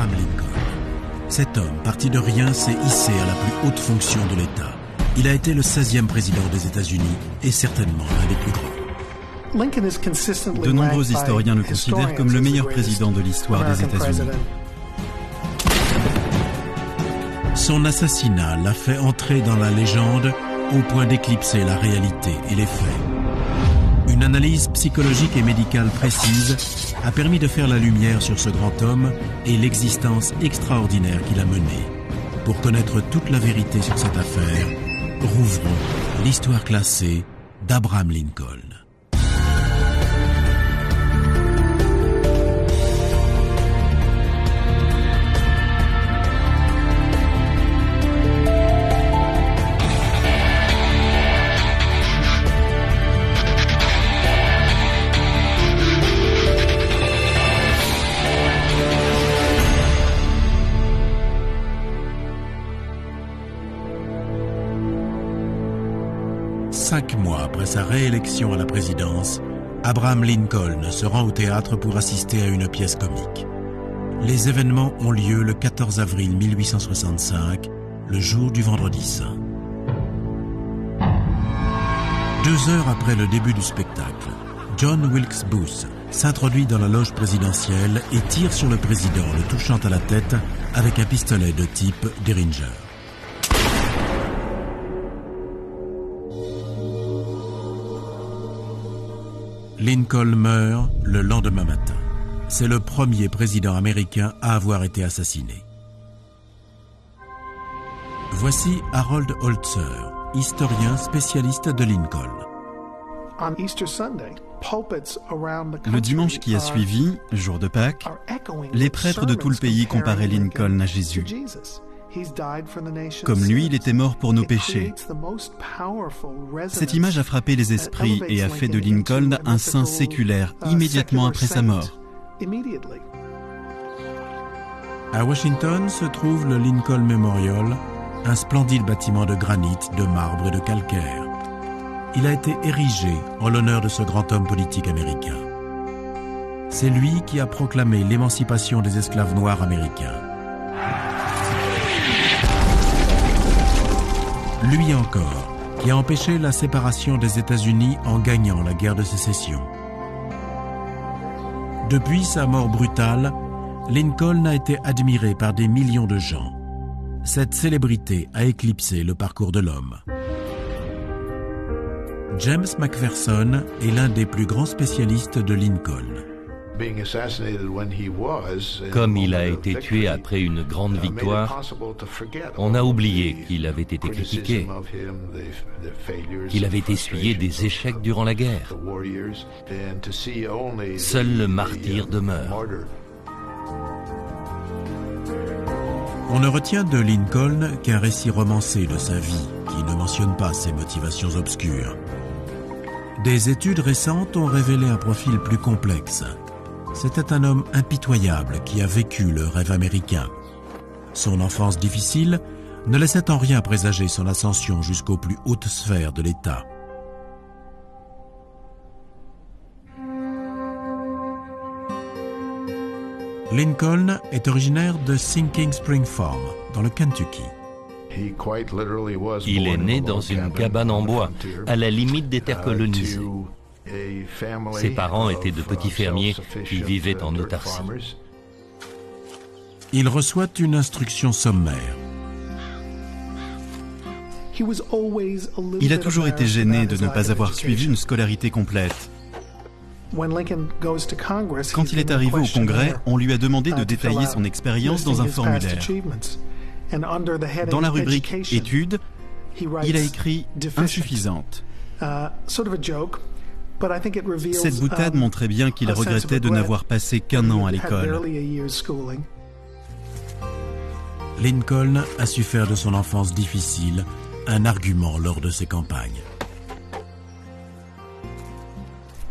Abraham Lincoln. Cet homme, parti de rien, s'est hissé à la plus haute fonction de l'État. Il a été le 16e président des États-Unis et certainement l'un des plus grands. De nombreux historiens le considèrent comme le meilleur président de l'histoire des États-Unis. Son assassinat l'a fait entrer dans la légende au point d'éclipser la réalité et les faits. Une analyse psychologique et médicale précise a permis de faire la lumière sur ce grand homme et l'existence extraordinaire qu'il a menée. Pour connaître toute la vérité sur cette affaire, rouvrons l'histoire classée d'Abraham Lincoln. Cinq mois après sa réélection à la présidence, Abraham Lincoln se rend au théâtre pour assister à une pièce comique. Les événements ont lieu le 14 avril 1865, le jour du Vendredi Saint. 2 heures après le début du spectacle, John Wilkes Booth s'introduit dans la loge présidentielle et tire sur le président, le touchant à la tête avec un pistolet de type Derringer. Lincoln meurt le lendemain matin. C'est le premier président américain à avoir été assassiné. Voici Harold Holzer, historien spécialiste de Lincoln. Le dimanche qui a suivi, jour de Pâques, les prêtres de tout le pays comparaient Lincoln à Jésus. Comme lui, il était mort pour nos péchés. Cette image a frappé les esprits et a fait de Lincoln un saint séculaire immédiatement après sa mort. À Washington se trouve le Lincoln Memorial, un splendide bâtiment de granit, de marbre et de calcaire. Il a été érigé en l'honneur de ce grand homme politique américain. C'est lui qui a proclamé l'émancipation des esclaves noirs américains. Lui encore, qui a empêché la séparation des États-Unis en gagnant la guerre de sécession. Depuis sa mort brutale, Lincoln a été admiré par des millions de gens. Cette célébrité a éclipsé le parcours de l'homme. James McPherson est l'un des plus grands spécialistes de Lincoln. Comme il a été tué après une grande victoire, on a oublié qu'il avait été critiqué, qu'il avait essuyé des échecs durant la guerre. Seul le martyr demeure. On ne retient de Lincoln qu'un récit romancé de sa vie, qui ne mentionne pas ses motivations obscures. Des études récentes ont révélé un profil plus complexe. C'était un homme impitoyable qui a vécu le rêve américain. Son enfance difficile ne laissait en rien présager son ascension jusqu'aux plus hautes sphères de l'État. Lincoln est originaire de Sinking Spring Farm, dans le Kentucky. Il est né dans une cabane en bois, à la limite des terres colonisées. Ses parents étaient de petits fermiers qui vivaient en autarcie. Il reçoit une instruction sommaire. Il a toujours été gêné de ne pas avoir suivi une scolarité complète. Quand il est arrivé au Congrès, on lui a demandé de détailler son expérience dans un formulaire. Dans la rubrique « Études », il a écrit « Insuffisante ». Cette boutade montrait bien qu'il regrettait de n'avoir passé qu'1 an à l'école. Lincoln a su faire de son enfance difficile un argument lors de ses campagnes.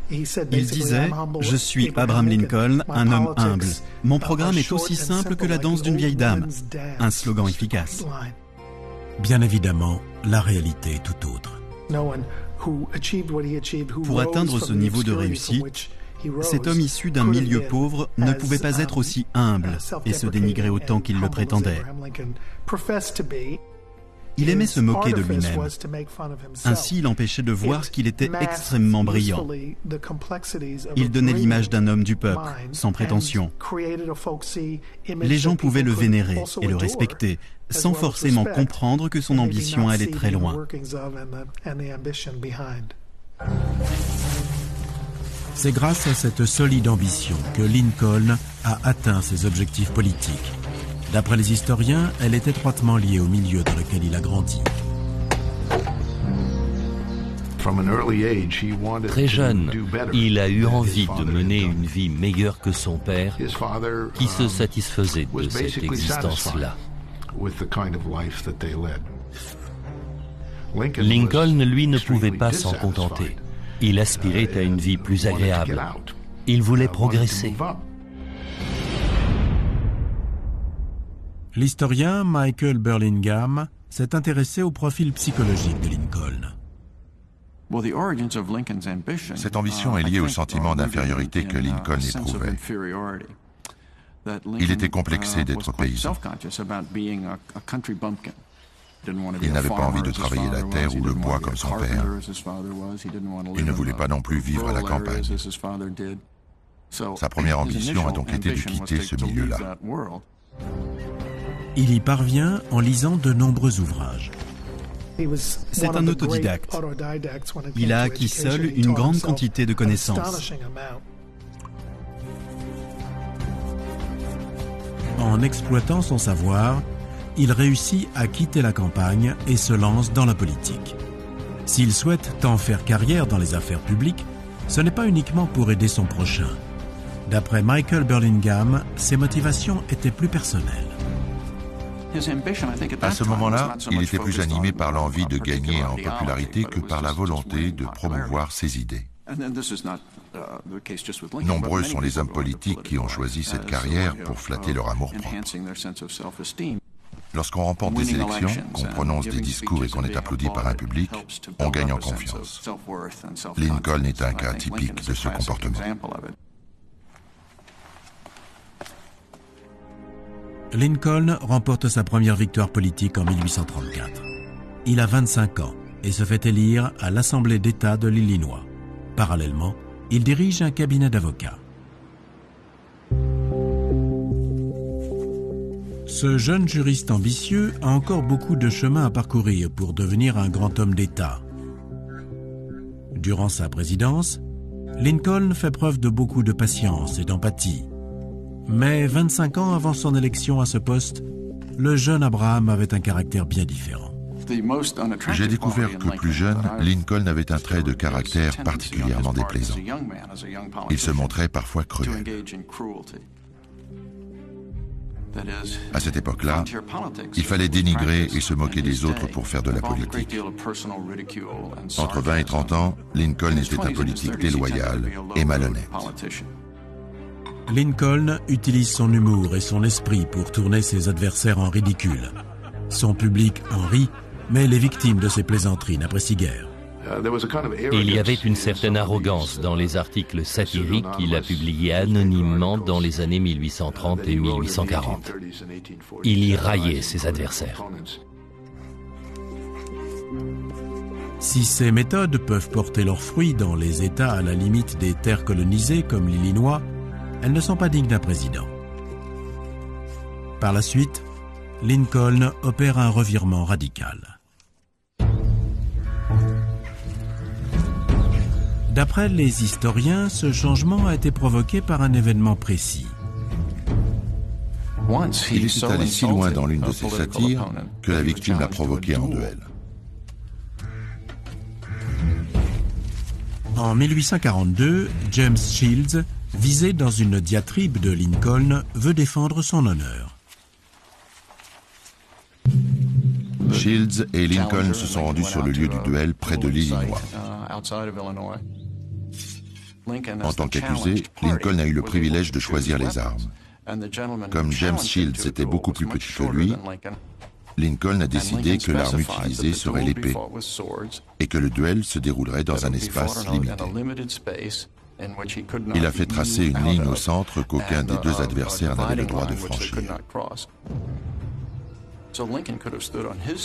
Il disait « Je suis Abraham Lincoln, un homme humble. Mon programme est aussi simple que la danse d'une vieille dame. » Un slogan efficace. Bien évidemment, la réalité est tout autre. Pour atteindre ce niveau de réussite, Cet homme issu d'un milieu pauvre ne pouvait pas être aussi humble et se dénigrer autant qu'il le prétendait. Il aimait se moquer de lui-même. Ainsi, il empêchait de voir qu'il était extrêmement brillant. Il donnait l'image d'un homme du peuple, sans prétention. Les gens pouvaient le vénérer et le respecter, sans forcément comprendre que son ambition allait très loin. C'est grâce à cette solide ambition que Lincoln a atteint ses objectifs politiques. D'après les historiens, elle est étroitement liée au milieu dans lequel il a grandi. Très jeune, il a eu envie de mener une vie meilleure que son père, qui se satisfaisait de cette existence-là. Lincoln, lui, ne pouvait pas s'en contenter. Il aspirait à une vie plus agréable. Il voulait progresser. L'historien Michael Burlingame s'est intéressé au profil psychologique de Lincoln. Cette ambition est liée au sentiment d'infériorité que Lincoln éprouvait. Il était complexé d'être paysan. Il n'avait pas envie de travailler la terre ou le bois comme son père. Il ne voulait pas non plus vivre à la campagne. Sa première ambition a donc été de quitter ce milieu-là. Il y parvient en lisant de nombreux ouvrages. C'est un autodidacte. Il a acquis seul une grande quantité de connaissances. En exploitant son savoir, il réussit à quitter la campagne et se lance dans la politique. S'il souhaite tant faire carrière dans les affaires publiques, ce n'est pas uniquement pour aider son prochain. D'après Michael Burlingame, ses motivations étaient plus personnelles. À ce moment-là, il était plus animé par l'envie de gagner en popularité que par la volonté de promouvoir ses idées. Nombreux sont les hommes politiques qui ont choisi cette carrière pour flatter leur amour-propre. Lorsqu'on remporte des élections, qu'on prononce des discours et qu'on est applaudi par un public, on gagne en confiance. Lincoln est un cas typique de ce comportement. Lincoln remporte sa première victoire politique en 1834. Il a 25 ans et se fait élire à l'Assemblée d'État de l'Illinois. Parallèlement, il dirige un cabinet d'avocats. Ce jeune juriste ambitieux a encore beaucoup de chemin à parcourir pour devenir un grand homme d'État. Durant sa présidence, Lincoln fait preuve de beaucoup de patience et d'empathie. Mais 25 ans avant son élection à ce poste, le jeune Abraham avait un caractère bien différent. J'ai découvert que plus jeune, Lincoln avait un trait de caractère particulièrement déplaisant. Il se montrait parfois cruel. À cette époque-là, il fallait dénigrer et se moquer des autres pour faire de la politique. Entre 20 et 30 ans, Lincoln était un politique déloyal et malhonnête. Lincoln utilise son humour et son esprit pour tourner ses adversaires en ridicule. Son public en rit, mais les victimes de ses plaisanteries n'apprécient guère. Il y avait une certaine arrogance dans les articles satiriques qu'il a publiés anonymement dans les années 1830 et 1840. Il y raillait ses adversaires. Si ces méthodes peuvent porter leurs fruits dans les États à la limite des terres colonisées comme l'Illinois, elles ne sont pas dignes d'un président. Par la suite, Lincoln opère un revirement radical. D'après les historiens, ce changement a été provoqué par un événement précis. Il est allé si loin dans l'une de ses satires que la victime l'a provoqué en duel. En 1842, James Shields, visé dans une diatribe de Lincoln, veut défendre son honneur. Shields et Lincoln se sont rendus sur le lieu du duel près de l'Illinois. En tant qu'accusé, Lincoln a eu le privilège de choisir les armes. Comme James Shields était beaucoup plus petit que lui, Lincoln a décidé que l'arme utilisée serait l'épée et que le duel se déroulerait dans un espace limité. Il a fait tracer une ligne au centre qu'aucun des deux adversaires n'avait le droit de franchir.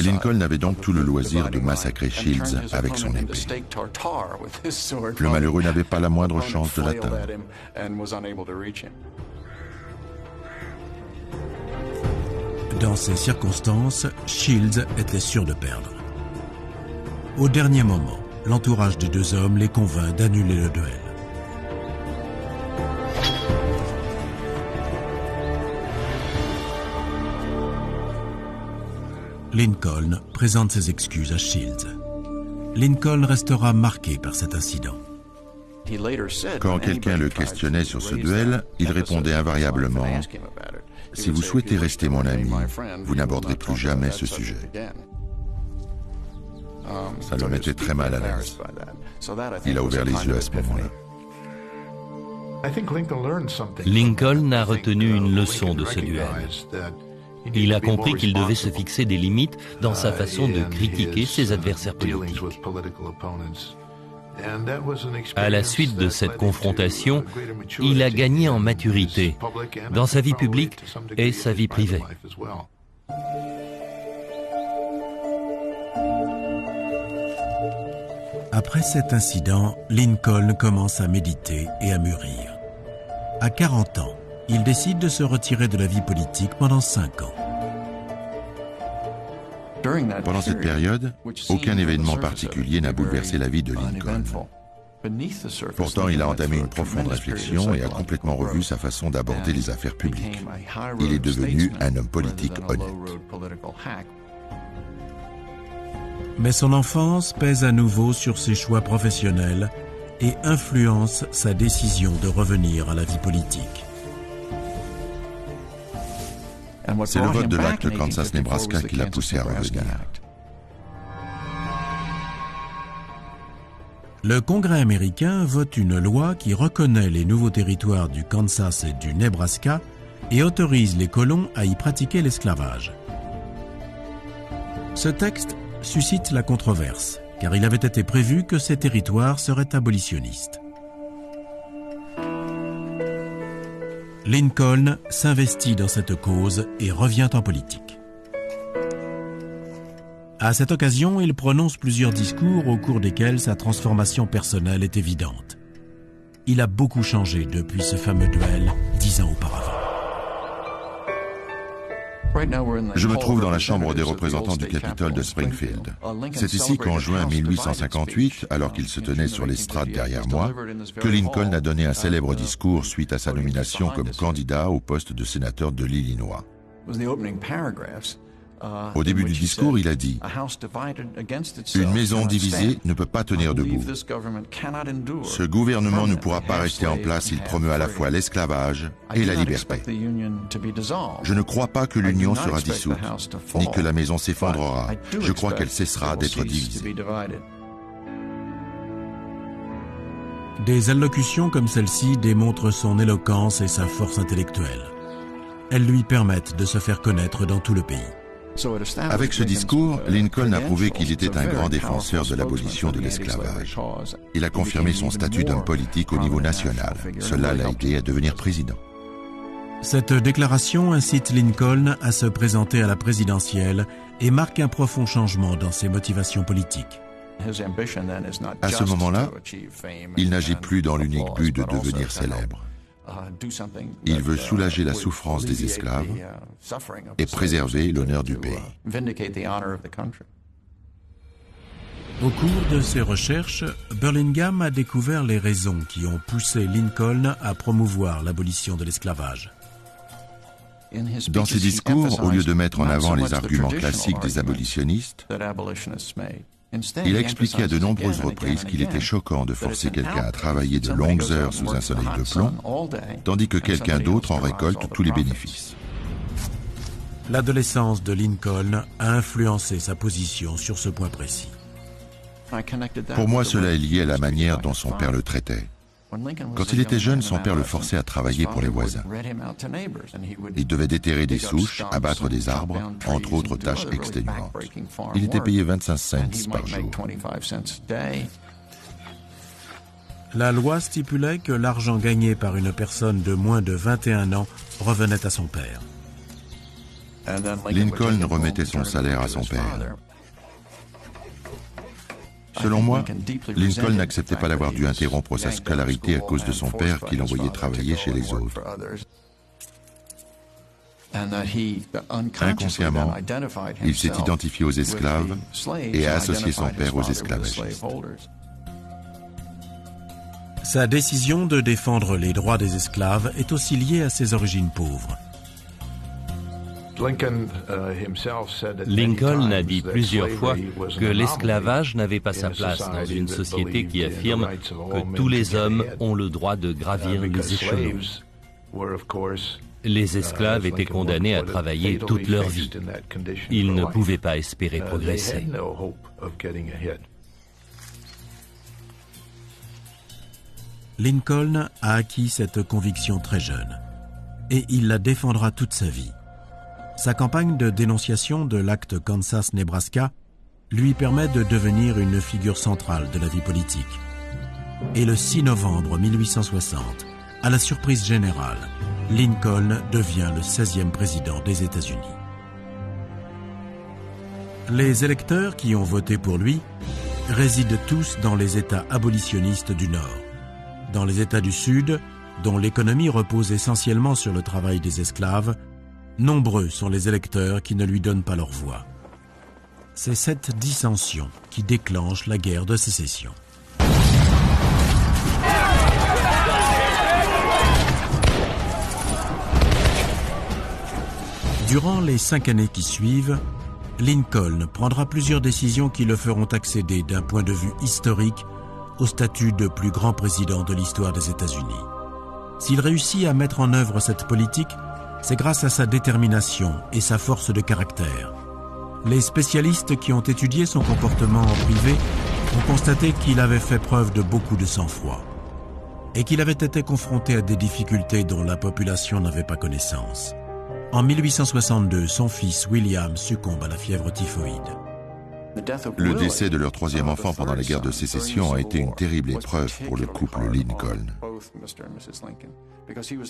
Lincoln avait donc tout le loisir de massacrer Shields avec son épée. Le malheureux n'avait pas la moindre chance de l'atteindre. Dans ces circonstances, Shields était sûr de perdre. Au dernier moment, l'entourage des deux hommes les convainc d'annuler le duel. Lincoln présente ses excuses à Shields. Lincoln restera marqué par cet incident. Quand quelqu'un le questionnait sur ce duel, il répondait invariablement « Si vous souhaitez rester mon ami, vous n'aborderez plus jamais ce sujet. » Ça le mettait très mal à l'aise. Il a ouvert les yeux à ce moment-là. Lincoln a retenu une leçon de ce duel. Il a compris qu'il devait se fixer des limites dans sa façon de critiquer ses adversaires politiques. À la suite de cette confrontation, il a gagné en maturité dans sa vie publique et sa vie privée. Après cet incident, Lincoln commence à méditer et à mûrir. À 40 ans, il décide de se retirer de la vie politique pendant 5 ans. Pendant cette période, aucun événement particulier n'a bouleversé la vie de Lincoln. Pourtant, il a entamé une profonde réflexion et a complètement revu sa façon d'aborder les affaires publiques. Il est devenu un homme politique honnête. Mais son enfance pèse à nouveau sur ses choix professionnels et influence sa décision de revenir à la vie politique. C'est le vote de l'acte Kansas-Nebraska qui l'a poussé à revenir. Le Congrès américain vote une loi qui reconnaît les nouveaux territoires du Kansas et du Nebraska et autorise les colons à y pratiquer l'esclavage. Ce texte suscite la controverse, car il avait été prévu que ces territoires seraient abolitionnistes. Lincoln s'investit dans cette cause et revient en politique. À cette occasion, il prononce plusieurs discours au cours desquels sa transformation personnelle est évidente. Il a beaucoup changé depuis ce fameux duel 10 ans auparavant. Je me trouve dans la Chambre des représentants du Capitole de Springfield. C'est ici qu'en juin 1858, alors qu'il se tenait sur l'estrade derrière moi, que Lincoln a donné un célèbre discours suite à sa nomination comme candidat au poste de sénateur de l'Illinois. Au début du discours, il a dit « Une maison divisée ne peut pas tenir debout. Ce gouvernement ne pourra pas rester en place s'il promeut à la fois l'esclavage et la liberté. Je ne crois pas que l'Union sera dissoute, ni que la maison s'effondrera. Je crois qu'elle cessera d'être divisée. » Des allocutions comme celle-ci démontrent son éloquence et sa force intellectuelle. Elles lui permettent de se faire connaître dans tout le pays. Avec ce discours, Lincoln a prouvé qu'il était un grand défenseur de l'abolition de l'esclavage. Il a confirmé son statut d'homme politique au niveau national. Cela l'a aidé à devenir président. Cette déclaration incite Lincoln à se présenter à la présidentielle et marque un profond changement dans ses motivations politiques. À ce moment-là, il n'agit plus dans l'unique but de devenir célèbre. Il veut soulager la souffrance des esclaves et préserver l'honneur du pays. Au cours de ses recherches, Burlingame a découvert les raisons qui ont poussé Lincoln à promouvoir l'abolition de l'esclavage. Dans ses discours, au lieu de mettre en avant les arguments classiques des abolitionnistes, il a expliqué à de nombreuses reprises qu'il était choquant de forcer quelqu'un à travailler de longues heures sous un soleil de plomb, tandis que quelqu'un d'autre en récolte tous les bénéfices. L'adolescence de Lincoln a influencé sa position sur ce point précis. Pour moi, cela est lié à la manière dont son père le traitait. Quand il était jeune, son père le forçait à travailler pour les voisins. Il devait déterrer des souches, abattre des arbres, entre autres tâches exténuantes. Il était payé 25 cents par jour. La loi stipulait que l'argent gagné par une personne de moins de 21 ans revenait à son père. Lincoln remettait son salaire à son père. Selon moi, Lincoln n'acceptait pas d'avoir dû interrompre sa scolarité à cause de son père qui l'envoyait travailler chez les autres. Inconsciemment, il s'est identifié aux esclaves et a associé son père aux esclavagistes. Sa décision de défendre les droits des esclaves est aussi liée à ses origines pauvres. Lincoln a dit plusieurs fois que l'esclavage n'avait pas sa place dans une société qui affirme que tous les hommes ont le droit de gravir les échelons. Les esclaves étaient condamnés à travailler toute leur vie. Ils ne pouvaient pas espérer progresser. Lincoln a acquis cette conviction très jeune et il la défendra toute sa vie. Sa campagne de dénonciation de l'acte Kansas-Nebraska lui permet de devenir une figure centrale de la vie politique. Et le 6 novembre 1860, à la surprise générale, Lincoln devient le 16e président des États-Unis. Les électeurs qui ont voté pour lui résident tous dans les États abolitionnistes du Nord. Dans les États du Sud, dont l'économie repose essentiellement sur le travail des esclaves, nombreux sont les électeurs qui ne lui donnent pas leur voix. C'est cette dissension qui déclenche la guerre de sécession. Durant les 5 années qui suivent, Lincoln prendra plusieurs décisions qui le feront accéder d'un point de vue historique au statut de plus grand président de l'histoire des États-Unis. S'il réussit à mettre en œuvre cette politique, c'est grâce à sa détermination et sa force de caractère. Les spécialistes qui ont étudié son comportement en privé ont constaté qu'il avait fait preuve de beaucoup de sang-froid et qu'il avait été confronté à des difficultés dont la population n'avait pas connaissance. En 1862, son fils William succombe à la fièvre typhoïde. Le décès de leur 3e enfant pendant la guerre de sécession a été une terrible épreuve pour le couple Lincoln.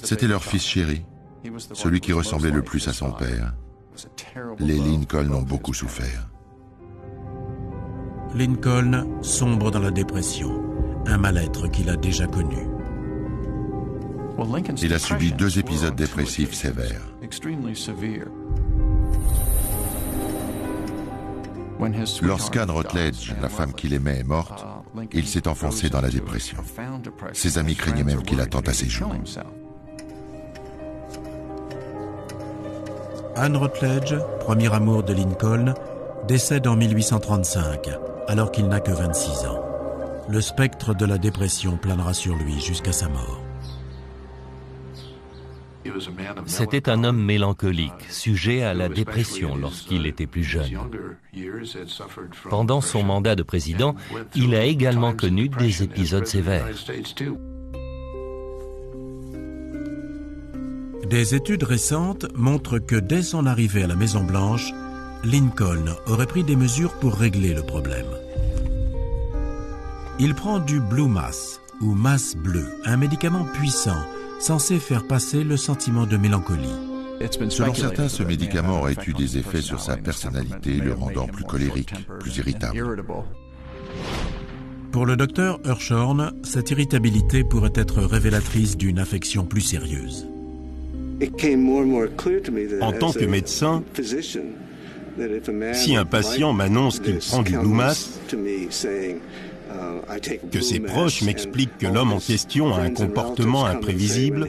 C'était leur fils chéri, celui qui ressemblait le plus à son père. Les Lincoln ont beaucoup souffert. Lincoln sombre dans la dépression, un mal-être qu'il a déjà connu. Il a subi 2 épisodes dépressifs sévères. Lorsqu'Anne Rutledge, la femme qu'il aimait, est morte, il s'est enfoncé dans la dépression. Ses amis craignaient même qu'il attente à ses jours. Anne Rutledge, premier amour de Lincoln, décède en 1835, alors qu'il n'a que 26 ans. Le spectre de la dépression planera sur lui jusqu'à sa mort. C'était un homme mélancolique, sujet à la dépression lorsqu'il était plus jeune. Pendant son mandat de président, il a également connu des épisodes sévères. Des études récentes montrent que dès son arrivée à la Maison-Blanche, Lincoln aurait pris des mesures pour régler le problème. Il prend du Blue Mass, ou masse bleue, un médicament puissant, censé faire passer le sentiment de mélancolie. Selon certains, ce médicament aurait eu des effets sur sa personnalité, le rendant plus colérique, plus irritable. Pour le docteur Hirschhorn, cette irritabilité pourrait être révélatrice d'une affection plus sérieuse. En tant que médecin, si un patient m'annonce qu'il prend du Blue Mass, que ses proches m'expliquent que l'homme en question a un comportement imprévisible,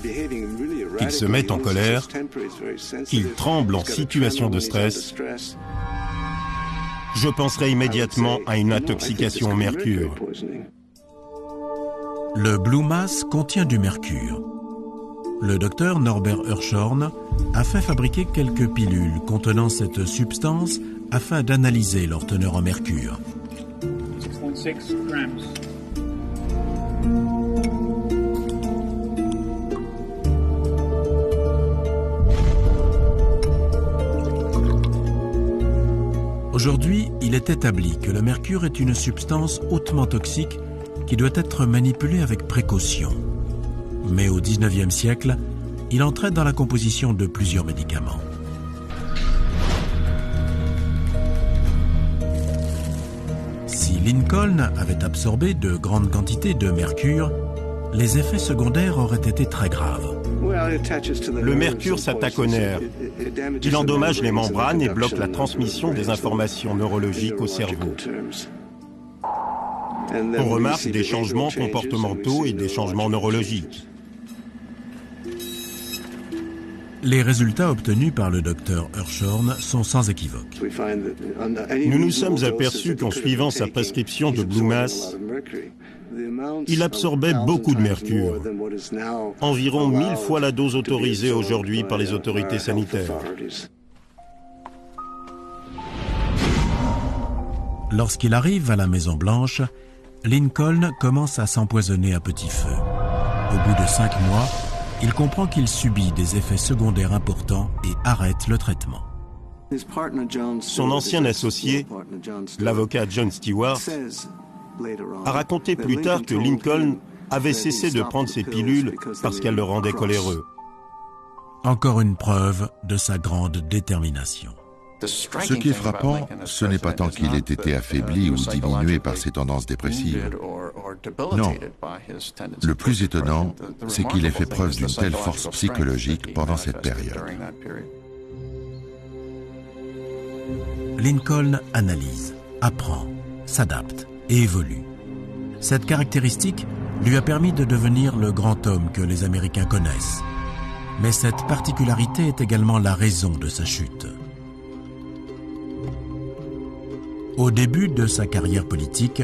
qu'il se met en colère, qu'il tremble en situation de stress, je penserai immédiatement à une intoxication au mercure. Le Blue Mass contient du mercure. Le docteur Norbert Hirschhorn a fait fabriquer quelques pilules contenant cette substance afin d'analyser leur teneur en mercure. 6 grams. Aujourd'hui, il est établi que le mercure est une substance hautement toxique qui doit être manipulé avec précaution. Mais au XIXe siècle, il entraîne dans la composition de plusieurs médicaments. Si Lincoln avait absorbé de grandes quantités de mercure, les effets secondaires auraient été très graves. Le mercure s'attaque aux nerfs. Il endommage les membranes et bloque la transmission des informations neurologiques au cerveau. On remarque des changements comportementaux et des changements neurologiques. Les résultats obtenus par le docteur Hirschhorn sont sans équivoque. Nous nous sommes aperçus qu'en suivant sa prescription de Blue Mass, il absorbait beaucoup de mercure, environ 1000 fois la dose autorisée aujourd'hui par les autorités sanitaires. Lorsqu'il arrive à la Maison-Blanche, Lincoln commence à s'empoisonner à petit feu. Au bout de 5 mois, il comprend qu'il subit des effets secondaires importants et arrête le traitement. Son ancien associé, l'avocat John Stewart, a raconté plus tard que Lincoln avait cessé de prendre ses pilules parce qu'elles le rendaient coléreux. Encore une preuve de sa grande détermination. Ce qui est frappant, ce n'est pas tant qu'il ait été affaibli ou diminué par ses tendances dépressives. Non. Le plus étonnant, c'est qu'il ait fait preuve d'une telle force psychologique pendant cette période. Lincoln analyse, apprend, s'adapte et évolue. Cette caractéristique lui a permis de devenir le grand homme que les Américains connaissent. Mais cette particularité est également la raison de sa chute. Au début de sa carrière politique,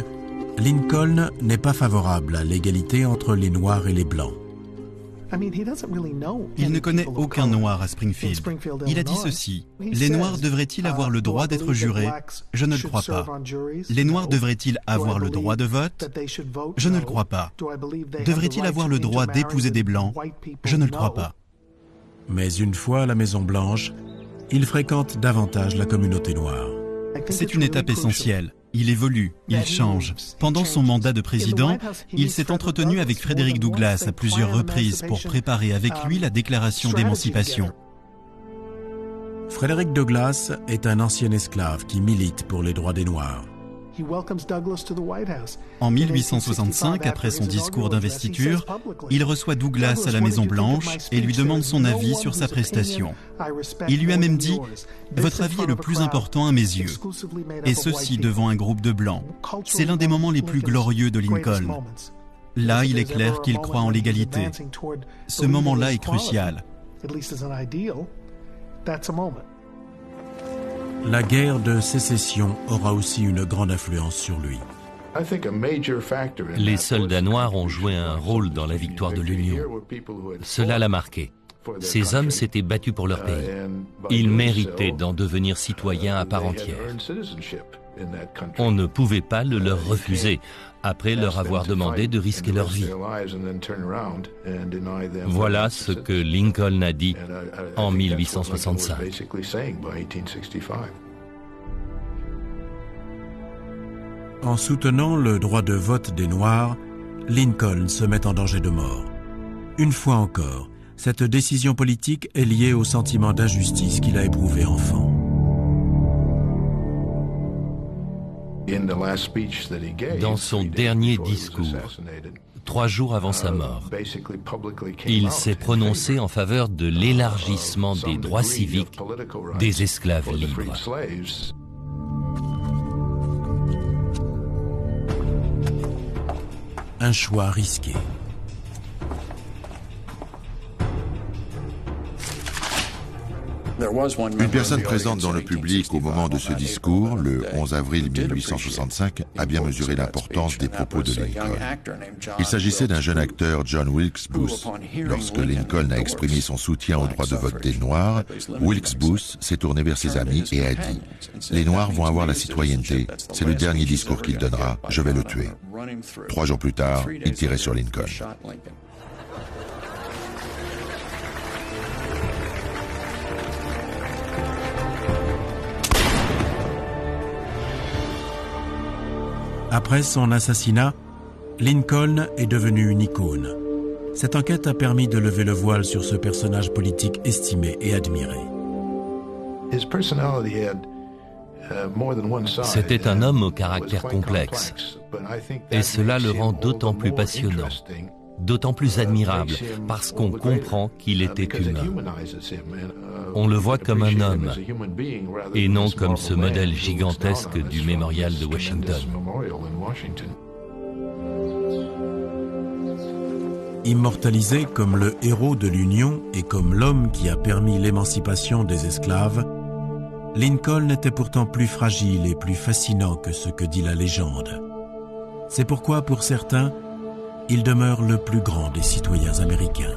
Lincoln n'est pas favorable à l'égalité entre les Noirs et les Blancs. Il ne connaît aucun Noir à Springfield. Il a dit ceci: les Noirs devraient-ils avoir le droit d'être jurés? Je ne le crois pas. Les Noirs devraient-ils avoir le droit de vote? Je ne le crois pas. Devraient-ils avoir le droit d'épouser des Blancs? Je ne le crois pas. Mais une fois à la Maison-Blanche, il fréquente davantage la communauté noire. C'est une étape essentielle. Il évolue, il change. Pendant son mandat de président, il s'est entretenu avec Frederick Douglass à plusieurs reprises pour préparer avec lui la déclaration d'émancipation. Frederick Douglass est un ancien esclave qui milite pour les droits des Noirs. En 1865, après son discours d'investiture, il reçoit Douglass à la Maison-Blanche et lui demande son avis sur sa prestation. Il lui a même dit « Votre avis est le plus important à mes yeux. » Et ceci devant un groupe de Blancs. C'est l'un des moments les plus glorieux de Lincoln. Là, il est clair qu'il croit en l'égalité. Ce moment-là est crucial. La guerre de sécession aura aussi une grande influence sur lui. Les soldats noirs ont joué un rôle dans la victoire de l'Union. Cela l'a marqué. Ces hommes s'étaient battus pour leur pays. Ils méritaient d'en devenir citoyens à part entière. On ne pouvait pas le leur refuser, après leur avoir demandé de risquer leur vie. Voilà ce que Lincoln a dit en 1865. En soutenant le droit de vote des Noirs, Lincoln se met en danger de mort. Une fois encore, cette décision politique est liée au sentiment d'injustice qu'il a éprouvé enfant. Dans son dernier discours, 3 jours avant sa mort, il s'est prononcé en faveur de l'élargissement des droits civiques des esclaves libres. Un choix risqué. Une personne présente dans le public au moment de ce discours, le 11 avril 1865, a bien mesuré l'importance des propos de Lincoln. Il s'agissait d'un jeune acteur, John Wilkes Booth. Lorsque Lincoln a exprimé son soutien au droit de vote des Noirs, Wilkes Booth s'est tourné vers ses amis et a dit « Les Noirs vont avoir la citoyenneté. C'est le dernier discours qu'il donnera. Je vais le tuer. » 3 jours plus tard, il tirait sur Lincoln. Après son assassinat, Lincoln est devenu une icône. Cette enquête a permis de lever le voile sur ce personnage politique estimé et admiré. C'était un homme au caractère complexe, et cela le rend d'autant plus passionnant, d'autant plus admirable, parce qu'on comprend qu'il était humain. On le voit comme un homme, et non comme ce modèle gigantesque du mémorial de Washington. Immortalisé comme le héros de l'Union et comme l'homme qui a permis l'émancipation des esclaves, Lincoln était pourtant plus fragile et plus fascinant que ce que dit la légende. C'est pourquoi, pour certains, il demeure le plus grand des citoyens américains.